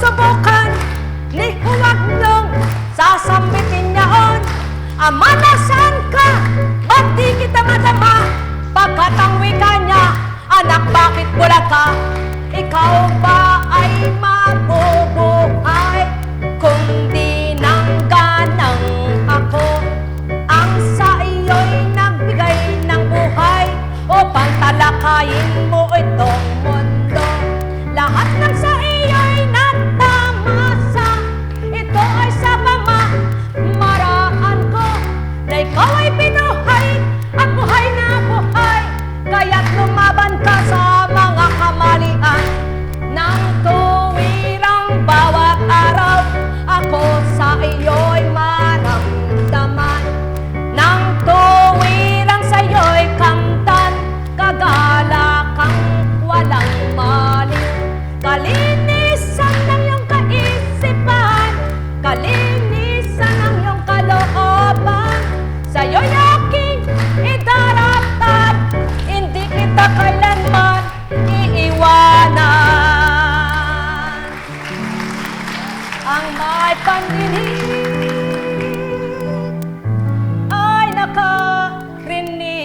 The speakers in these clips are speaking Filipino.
susubukan, ni huwag niyong sasambitin niyaon. Ama, nasaan ka? Ba't di kita madama? Pagkat ang wika niya, anak, bakit bulag ka? Ikaw ba ay mabubuhay kung di nangganang ako ang sa iyo'y nagbigay ng buhay upang talakayin mo itong mundo? Lahat ng sa iyo'y nagtamasa, ito ay sa pamamaraan ko na ikaw ay binuhay at buhay na buhay. Kaya't lumaban ka sa mga kamalian ng tuwirang bawat araw. Ako sa iyo'y maramdaman ng tuwirang sa iyo'y kamtan. Kagalakang walang mali, kalinisan ng iyong kaisipan, kalinisan ng iyong kalooban. Sa iyo'y aking idaraptan, hindi kita kailanman iiwanan. Ang may pandinig ay nakarinig.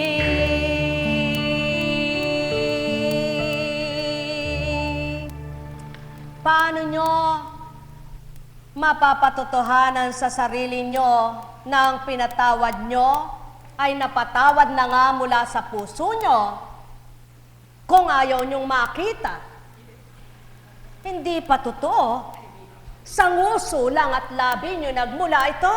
Paano nyo mapapatotohanan sa sarili nyo na ang pinatawad nyo ay napatawad na nga mula sa puso nyo kung ayaw nyong makita? Hindi pa totoo. Sa nguso lang at labi nyo nagmula ito.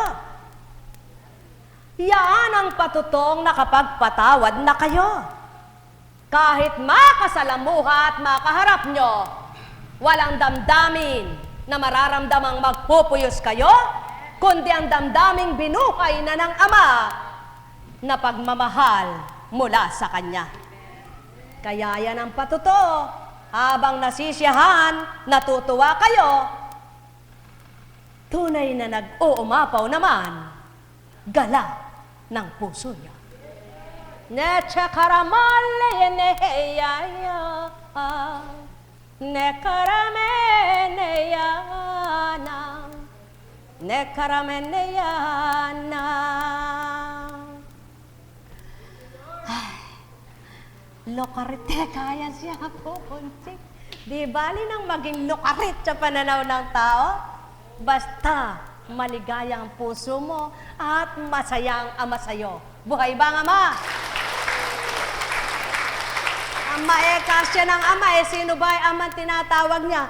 Yan ang patutuong nakapagpatawad na kayo. Kahit makasalamuha at makaharap nyo, walang damdamin na mararamdamang magpupuyos kayo, kundi ang damdaming binuhay na ng Ama na pagmamahal mula sa Kanya. Kaya yan ang patuto. Habang nasisiyahan, natutuwa kayo, tunay na nag-uumapaw naman, gala ng puso niya. Necha karamale neheyaya, nekarameneyana, nekarameneyana. Lokarite, kaya siya po, kuntik. Di bali nang maging lokarit sa pananaw ng tao. Basta maligaya ang puso mo at masaya ang Ama sa'yo. Buhay ba ang Ama? Ama kasya ng Ama sino ba ay Ama tinatawag niya?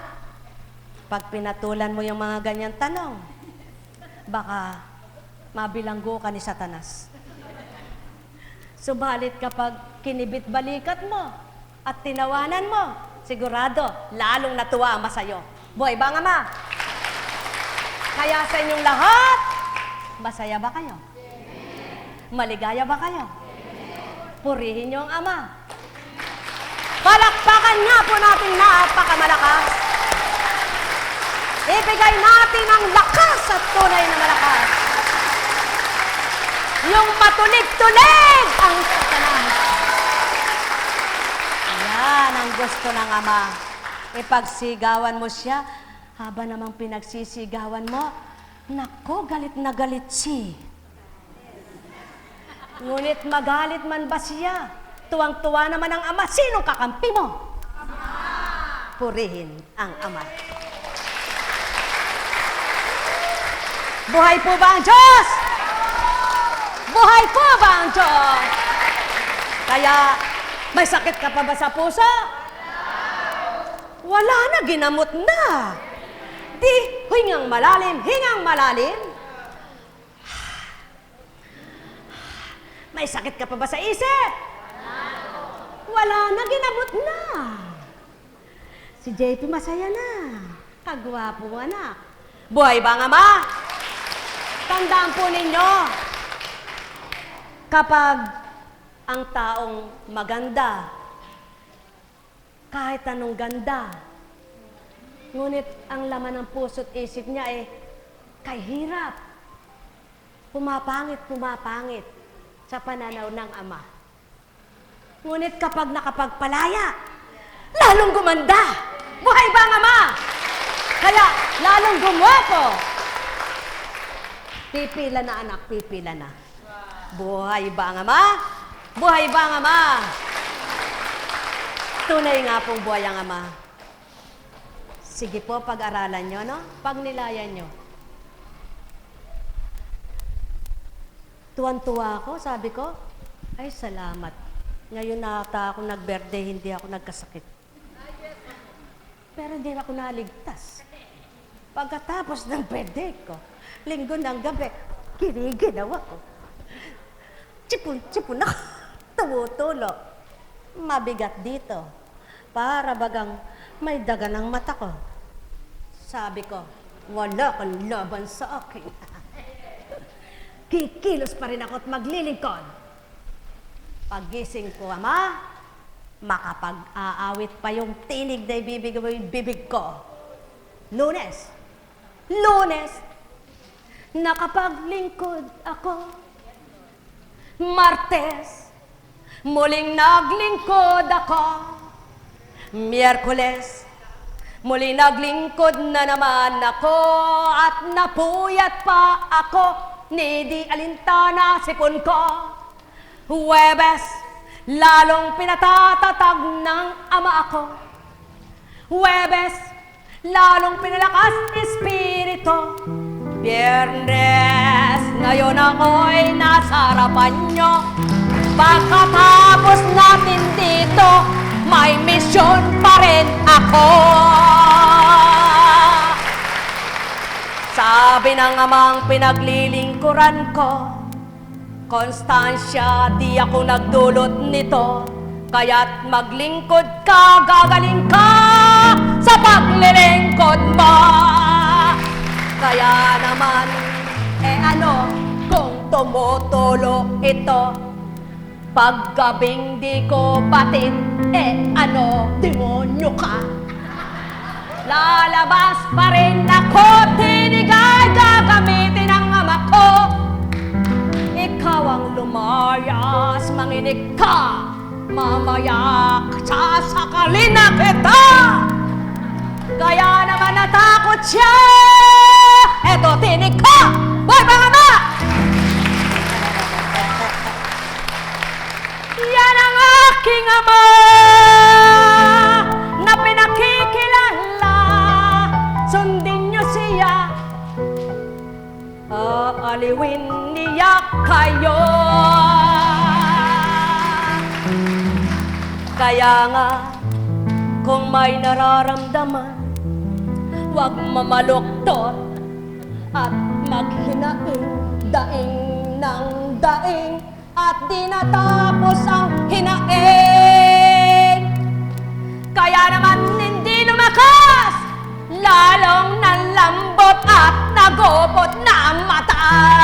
Pag pinatulan mo yung mga ganyang tanong, baka mabilanggo ka ni Satanas. Subalit kapag kinibit-balikat mo at tinawanan mo, sigurado, lalong natuwa ang Ama sa'yo. Buhay ba ang Ama? Kaya sa inyong lahat, masaya ba kayo? Maligaya ba kayo? Purihin niyo ang Ama. Palakpakan nga po natin napakamalakas. Ibigay natin ang lakas at tunay na malakas. Yung matulig-tulig ang Satanas. Yan ang gusto ng Ama. Ipagsigawan mo siya, haba namang pinagsisigawan mo, nako, galit na galit siya. Ngunit magalit man ba siya, tuwang-tuwa naman ang Ama, sinong kakampi mo? Ama! Purihin ang Ama. Buhay po ba ang Diyos? Buhay po ba ang Diyos? Kaya, may sakit ka pa ba sa puso? Wala na, ginamot na. Di, hingang malalim, hingang malalim. May sakit ka pa ba sa isip? Wala na, ginamot na. Si JP masaya na. Kagwapo mo, anak. Buhay ba ang Ama? Tandaan po ninyo, kapag ang taong maganda, kahit anong ganda, ngunit ang laman ng puso't isip niya kay hirap, pumapangit sa pananaw ng Ama. Ngunit kapag nakapagpalaya, lalong gumanda. Buhay ba ang Ama? Kaya lalong gumwapo. Pipila na anak, pipila na. Buhay ba ang ama? Buhay ba ang ama? Tunay nga pong buhay ang ama. Sige po, pag-aralan nyo, no? Pagnilayan nyo. Tuwan-tuwa ako, sabi ko, ay salamat. Ngayon na ako nag-birthday, hindi ako nagkasakit. Pero hindi na ako naligtas. Pagkatapos ng birthday ko, linggo ng gabi, kiniginaw ako. Tsipon ako. Tumutulo. Mabigat dito. Para bagang may daga ng mata ko. Sabi ko, wala kang laban sa akin. Kikilos pa rin ako at maglilingkod. Paggising ko, ama, makapag-aawit pa yung tinig na ibibig mo yung bibig ko. Lunes, nakapaglingkod ako. Martes, muling naglingkod ako. Miyerkules, muli naglingkod na naman ako. At napuyat pa ako, ni di alintana sipon ko. Huwebes, lalong pinatatatag ng ama ako. Huwebes, lalong pinalakas espiritu. Biyernes, ngayon ako'y nasa harapan nyo. Pagkatapos natin dito, may misyon pa rin ako. Sabi ng amang pinaglilingkuran ko, Konstansya, di ako nagdulot nito. Kaya't maglingkod ka, gagaling ka sa paglilingkod mo. Kaya naman, ano kung tumutulo ito? Paggabing di ko batid, ano, demonyo ka? Lalabas pa rin ako, tinigay gagamitin ang ama ko. Ikaw ang lumayas, manginig ka, mamaya sasakalin na kita. Kaya naman natakot siya, eto tinig ka, boy mga ama! Yan ang aking ama na pinakikilala. Sundin niyo siya, aaliwin niya kayo. Kaya nga, kung may nararamdaman, huwag mamaluktot at maghinaing, daing ng daing, at di natapos ang hinaing. Kaya naman hindi lumakas, lalong nalambot at nagupot na matay.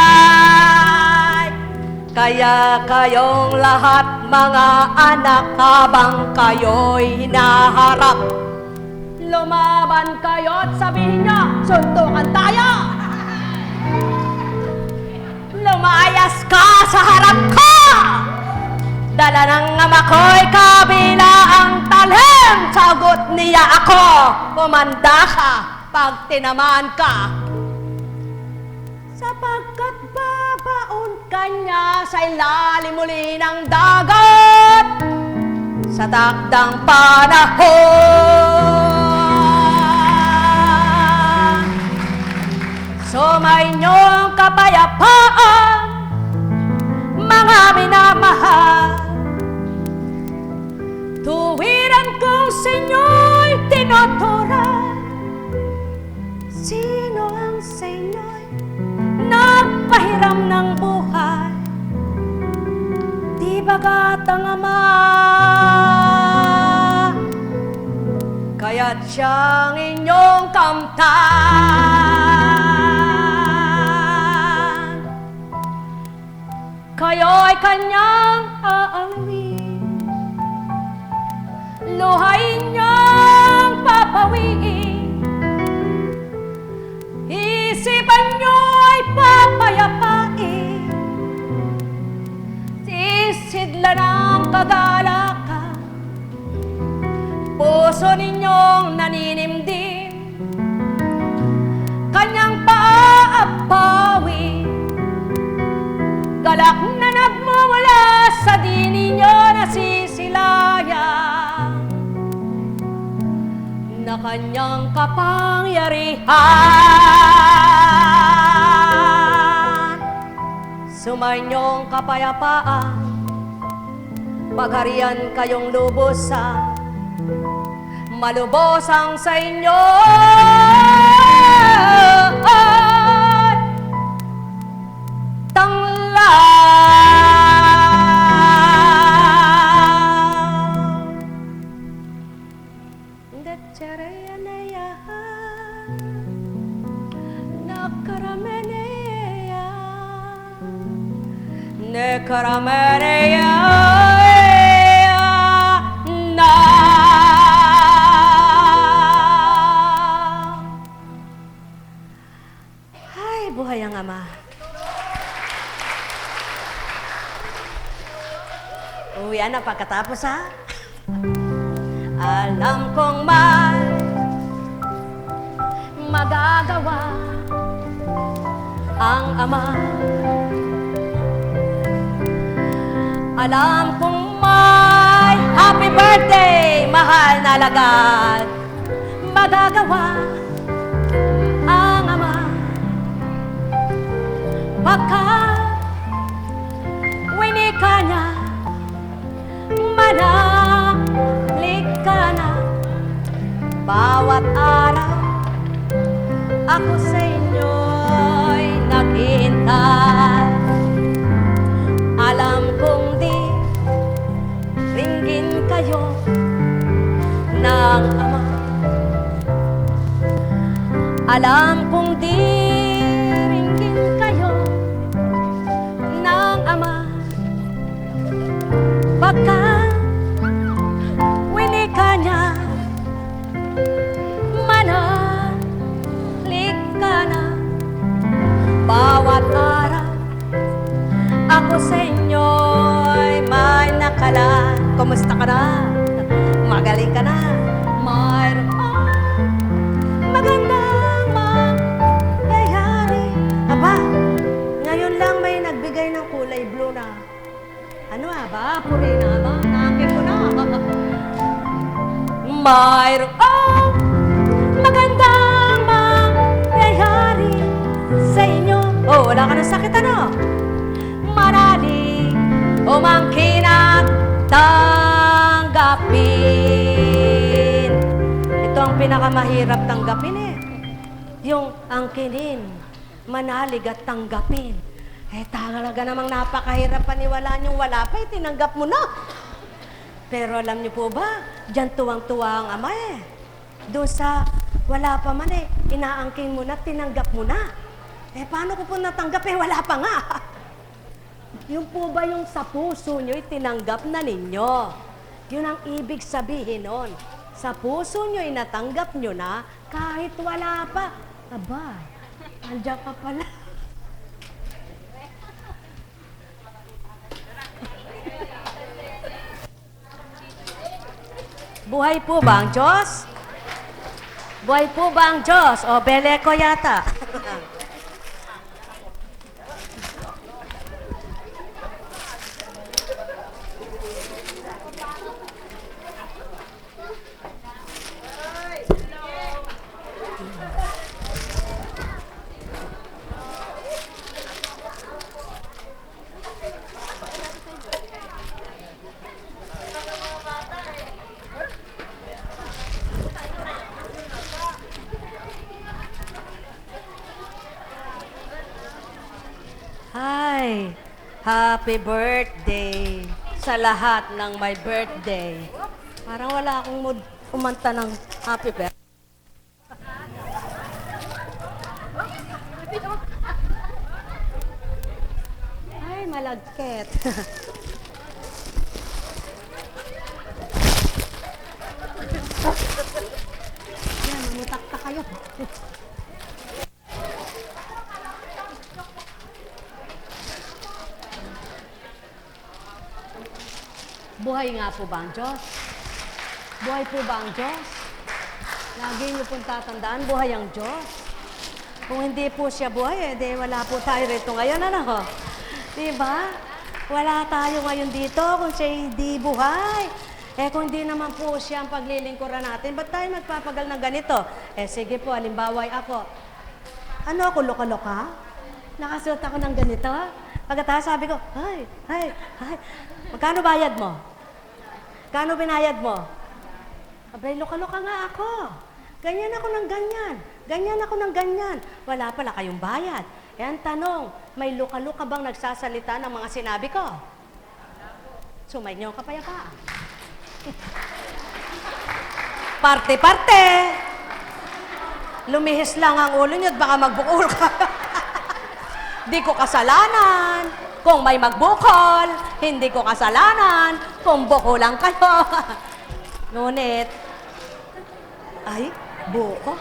Kaya kayong lahat mga anak, habang kayo'y hinaharap, lumaban kayo at sabihin nyo, suntukan tayo. Lumayas ka sa harap ko. Dala ng ama ko'y kabila ang talhem. Sagot niya ako, umanda ka pag tinamaan ka. Sapagkat babaon kanya sa ilalim muli ng dagat sa takdang panahon. Sumainyo ang kapayapaan, mga minamahal. Tuwiran kong sa inyo'y tinuturan. Sino ang sa inyo'y nagpahiram ng buhay? Di bagat ang ama, kaya't siyang inyong kamtan. Kayo'y kanyang aalawin, luhay niyang papawiin, isipan niyo'y papayapain, sisidla ng kagalakan, puso ninyong naninimdim, kanyang kapangyarihan. Sumainyong kapayapaan, pagharian kayong lubusan, malubosang sa inyo Nekarameneya na. Ay, buhay ang Ama. Uwian na pagkatapos, ha? Alam kong magagawa ang Ama. Alam kong may happy birthday, mahal na lagad, magagawa ang Ama. Pagkat winika niya, manalik ka na. Bawat araw ako sa inyo'y naghihintay. Alam kong di ringgin kayo ng Ama. Alam kong di ringgin kayo ng Ama. Baka winika niya, manalik ka na. Bawat araw ako sa inyo'y may nakalaan. Kumusta ka na? Magaling ka na? Mayroon magandang mangyayari. Aba, ngayon lang may nagbigay ng kulay blue na. Ano ba? Purina ba? Nakakit ko na. Mayroon magandang mangyayari sa inyo. Oh, wala ka ng sakit, ano? Manalig umangkin at tanggapin. Ito ang pinakamahirap tanggapin, eh. Yung angkinin, manalig at tanggapin. Talaga namang napakahirap paniwalaan yung wala pa, tinanggap mo na. Pero alam niyo po ba, diyan tuwang-tuwa ang Ama, eh. Doon sa wala pa man, eh, inaangkin mo na, tinanggap mo na. Paano ko po natanggap, wala pa nga. Yung po ba yung sa puso nyo, itinanggap na ninyo? Yun ang ibig sabihin nun. Sa puso nyo, inatanggap nyo na, kahit wala pa. Aba, andiyan ka pala. Buhay po ba ang Diyos? Buhay po ba ang Diyos? O, bele ko yata. Hi! Happy birthday sa lahat ng may birthday. Parang wala akong mood kumanta ng happy birthday. Ay, malagkit. Yan, mamutak-tak kayo. Buhay nga po ba ang Diyos? Buhay po ba ang Diyos? Lagi niyo pong tatandaan, buhay ang Diyos. Kung hindi po siya buhay, wala po tayo rito ngayon, ano? Diba? Wala tayo ngayon dito kung siya hindi buhay. Kung di naman po siya ang paglilingkuran natin, ba't tayo magpapagal ng ganito? Sige po, halimbawa ako. Ano ako, loka-loka? Nakasuot ako ng ganito? Pagkatapos sabi ko, ay. Magkano bayad mo? Kano binayad mo? Abay, loka-loka nga ako. Ganyan ako ng ganyan. Ganyan ako ng ganyan. Wala pala kayong bayad. Ang tanong, may luka-luka bang nagsasalita ng mga sinabi ko? Sumay niyo ang kapayapaan. Parte-parte. Lumihis lang ang ulo niyo at baka magbukol ka. Di ko kasalanan kung may magbukol. Hindi ko kasalanan kung bukulang kayo. Ngunit, ay, bukol.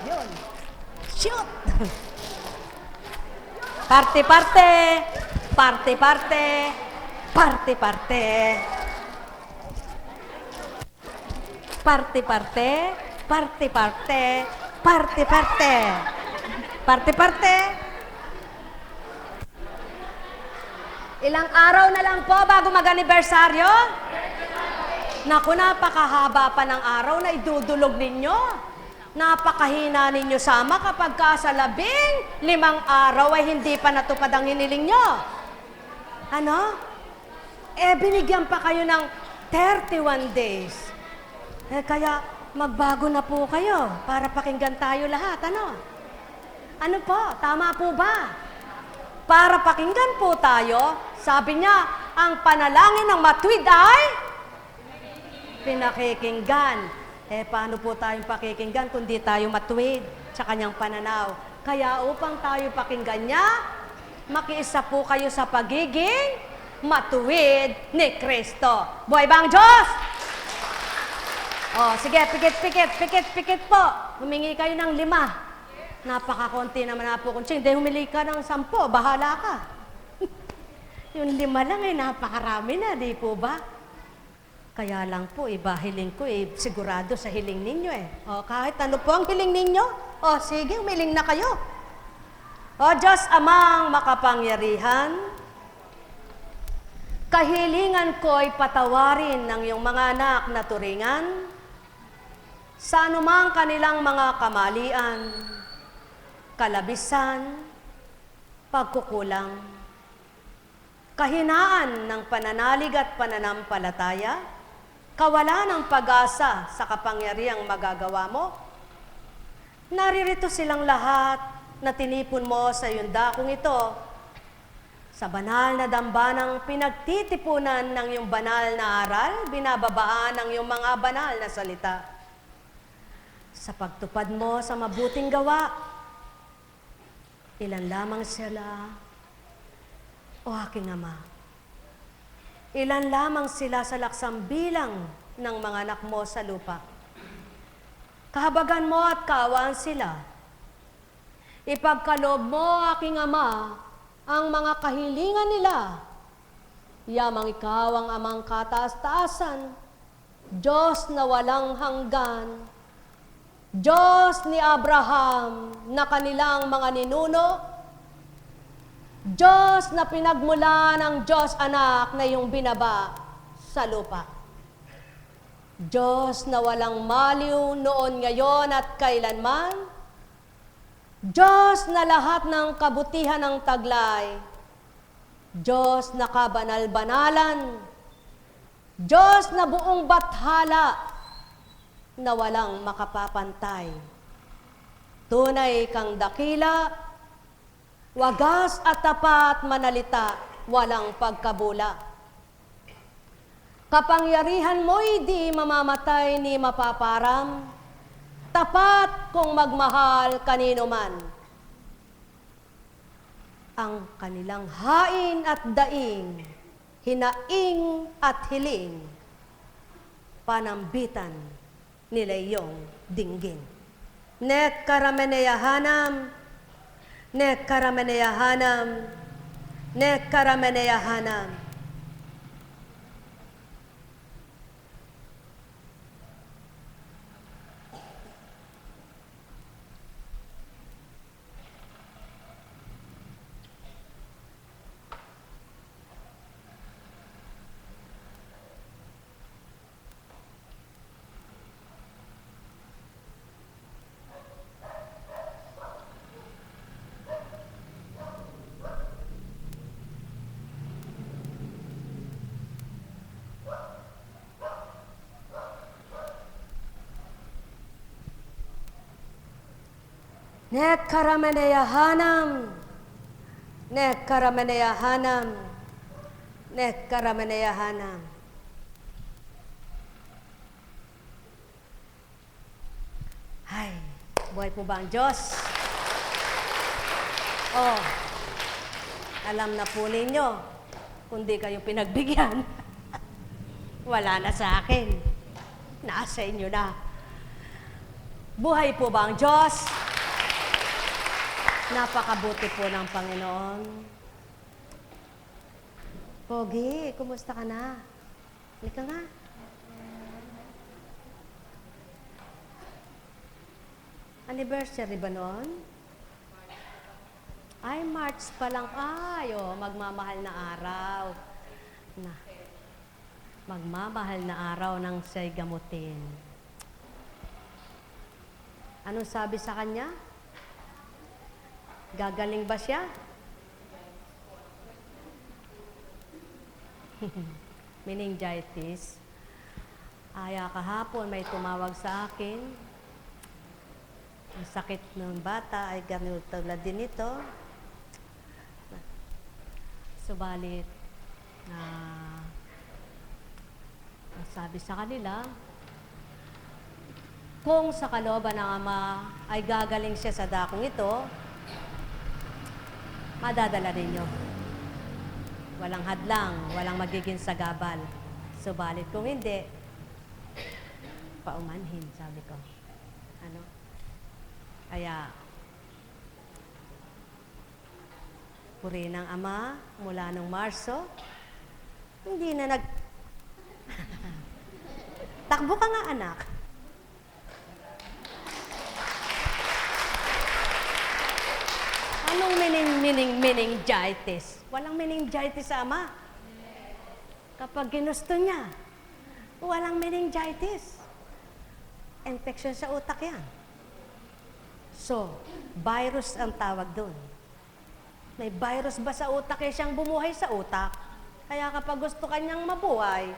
Yun. Shoot! Parte-parte. Parte-parte. Parte-parte. Parte-parte. Parte-parte. Parte-parte. Parte-parte. Ilang araw na lang po bago mag-anibersaryo? Naku, napakahaba pa ng araw na idudulog ninyo. Napakahina ninyo sama kapag sa 15 araw ay hindi pa natupad ang hiniling nyo. Ano? Binigyan pa kayo ng 31 days. Kaya magbago na po kayo para pakinggan tayo lahat. Ano po? Tama po ba? Para pakinggan po tayo, sabi niya, ang panalangin ng matuwid ay pinakikinggan. Paano po tayong pakikinggan kundi tayo matuwid sa kanyang pananaw? Kaya upang tayo pakinggan niya, makiisa po kayo sa pagiging matuwid ni Kristo. Buhay ba ang Diyos? Sige, pikit po. Humingi kayo ng 5. Napakakonti naman na po. Kung hindi humili ka ng 10, bahala ka. Yung 5 lang napakarami na, di po ba? Kaya lang po, hiling ko, sigurado sa hiling ninyo kahit ano po ang hiling ninyo, sige, humiling na kayo. Diyos amang makapangyarihan, kahilingan ko'y patawarin ng iyong mga anak na turingan, sa anumang kanilang mga kamalian, kalabisan, pagkukulang, kahinaan ng pananalig at pananampalataya, kawalan ng pag-asa sa kapangyarihang magagawa mo. Naririto silang lahat na tinipon mo sa iyong dakong ito, sa banal na dambanang pinagtitipunan ng iyong banal na aral, binababaan ng iyong mga banal na salita. Sa pagtupad mo sa mabuting gawa, ilan lamang sila, o aking Ama. Ilan lamang sila sa laksang bilang ng mga anak mo sa lupa. Kahabagan mo at kaawaan sila. Ipagkaloob mo, aking Ama, ang mga kahilingan nila. Yamang ikaw ang amang kataas-taasan, Diyos na walang hanggan, Diyos ni Abraham na kanilang mga ninuno, Diyos na pinagmula ng Diyos anak na iyong binaba sa lupa. Diyos na walang maliw noon, ngayon at kailanman. Diyos na lahat ng kabutihan ng taglay. Diyos na kabanal-banalan. Diyos na buong bathala na walang makapapantay. Tunay kang dakila, wagas at tapat manalita, walang pagkabula. Kapangyarihan mo'y di mamamatay ni mapaparam, tapat kung magmahal kanino man. Ang kanilang hain at daing, hinaing at hiling, panambitan nila iyong dinggin. Nek karameneyahanam, nek karameneyahanam, nek karameneyahanam. Nekkarameneyahanam, nekkarameneyahanam, nekkarameneyahanam. Ay, buhay po ba ang Diyos? Oh, alam na po ninyo, kung di kayo pinagbigyan, wala na sa akin. Nasa inyo na. Buhay po ba ang Diyos? Napakabuti po ng Panginoon. Pogi, kumusta ka na? Halika nga. Anniversary ba nun? Ay, March pa lang. Ay, oh, magmamahal na araw. Na, magmamahal na araw ng siya'y gamutin. Anong sabi sa kanya? Gagaling ba siya? Meningitis. Aya kahapon may tumawag sa akin. Ang sakit ng bata ay ganito tulad din ito. Subalit, sabi sa kanila, kung sa kalooban ng Ama ay gagaling siya sa dakong ito, madadala ninyo. Walang hadlang, walang magiging sagabal. Subalit kung hindi, paumanhin, sabi ko. Ano? Kaya, puri ng Ama mula nung Marso, hindi na Takbo ka nga, anak. Anong meningitis? Walang meningitis sa Ama. Kapag ginusto niya, walang meningitis. Infection sa utak yan. So, virus ang tawag doon. May virus ba sa utak eh siyang bumuhay sa utak? Kaya kapag gusto kanyang mabuhay,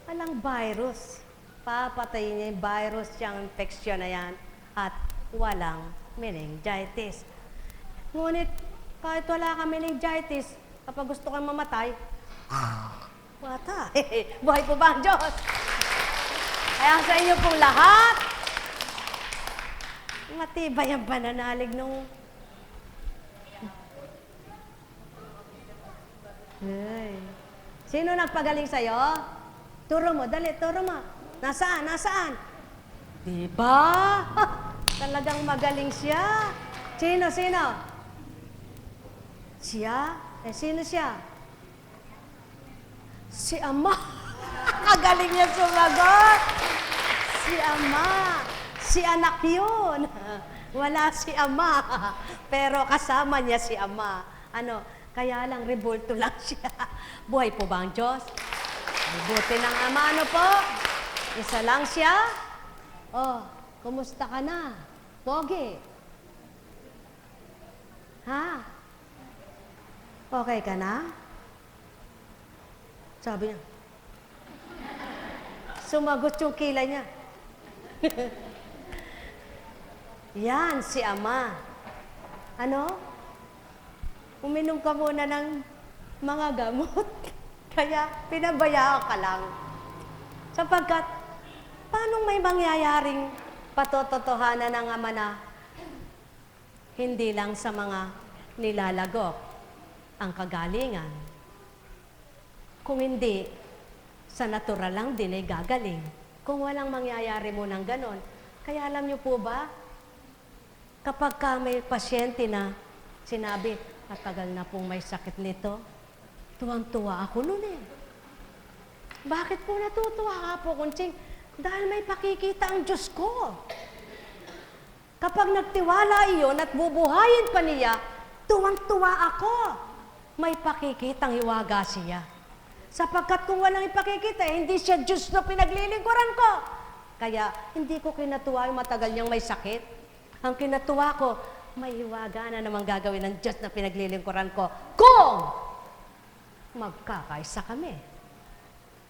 walang virus. Papatayin niya yung virus siyang infection na yan at walang meningitis. Ngunit kahit wala kang meningitis, kapag gusto kang mamatay, wata. Buhay po ba ang Diyos? Kaya sa inyo pong lahat, matibay ang pananalig nung ay. Sino nagpagaling sa'yo? Turo mo, dali, turo mo. Nasaan? Nasaan? Diba? Talagang magaling siya. Sino? Siya? Sino siya? Si Ama. Magaling niya sumagot. Si Ama. Si anak yun. Wala si Ama. Pero kasama niya si Ama. Kaya lang, revolto lang siya. Buhay po ba ang Diyos? Buti ng Ama, ano po? Isa lang siya? Oh, kumusta ka na? Pogi? Ha? Okay ka na? Sabi niya. Sumagot yung kilay niya. Yan, si Ama. Uminom ka muna ng mga gamot. Kaya pinabayaan ka lang. Sapagkat, paano may mangyayaring patototohanan ng Ama na hindi lang sa mga nilalagok ang kagalingan. Kung hindi, sa natural lang din ay gagaling. Kung walang mangyayari mo ng ganon. Kaya alam niyo po ba, kapag ka may pasyente na sinabi, matagal na pong may sakit nito, tuwang-tuwa ako nun eh. Bakit po natutuwa ka po, Kunching? Dahil may pakikita ang Diyos ko. Kapag nagtiwala iyon at bubuhayin pa niya, tuwang-tuwa ako. May pakikitang hiwaga siya. Sapagkat kung walang ipakikita, hindi siya Diyos na pinaglilingkuran ko. Kaya hindi ko kinatuwa yung matagal niyang may sakit. Ang kinatuwa ko, may hiwaga na naman gagawin ng Diyos na pinaglilingkuran ko kung magkakaisa kami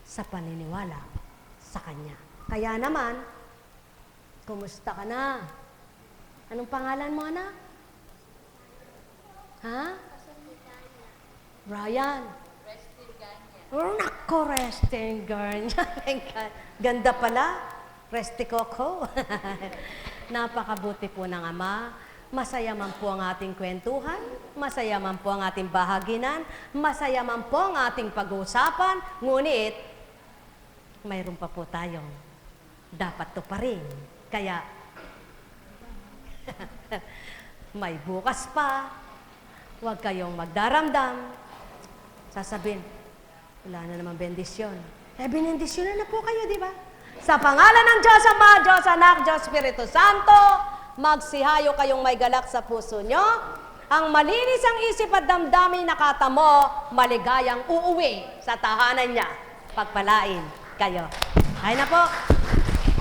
sa paniniwala sa Kanya. Kaya naman, kumusta ka na? Anong pangalan mo, anak? Ha? Brian. Oh, nako, resting Garnia. Ganda pala. Resti Coco. Napakabuti po ng Ama. Masaya man po ang ating kwentuhan. Masaya man po ang ating bahaginan. Masaya man po ang ating pag-uusapan. Ngunit, mayroon pa po tayong dapat tuparin. Kaya, may bukas pa. Huwag kayong magdaramdam. Sasabihin, wala na naman bendisyon. Benendisyon na po kayo, di ba? Sa pangalan ng Diyos Ama, Diyos Anak, Diyos Espiritu Santo, magsihayo kayong may galak sa puso nyo. Ang malinis ang isip at damdamin nakatamo, maligayang uuwi sa tahanan niya. Pagpalain kayo. Ay na po.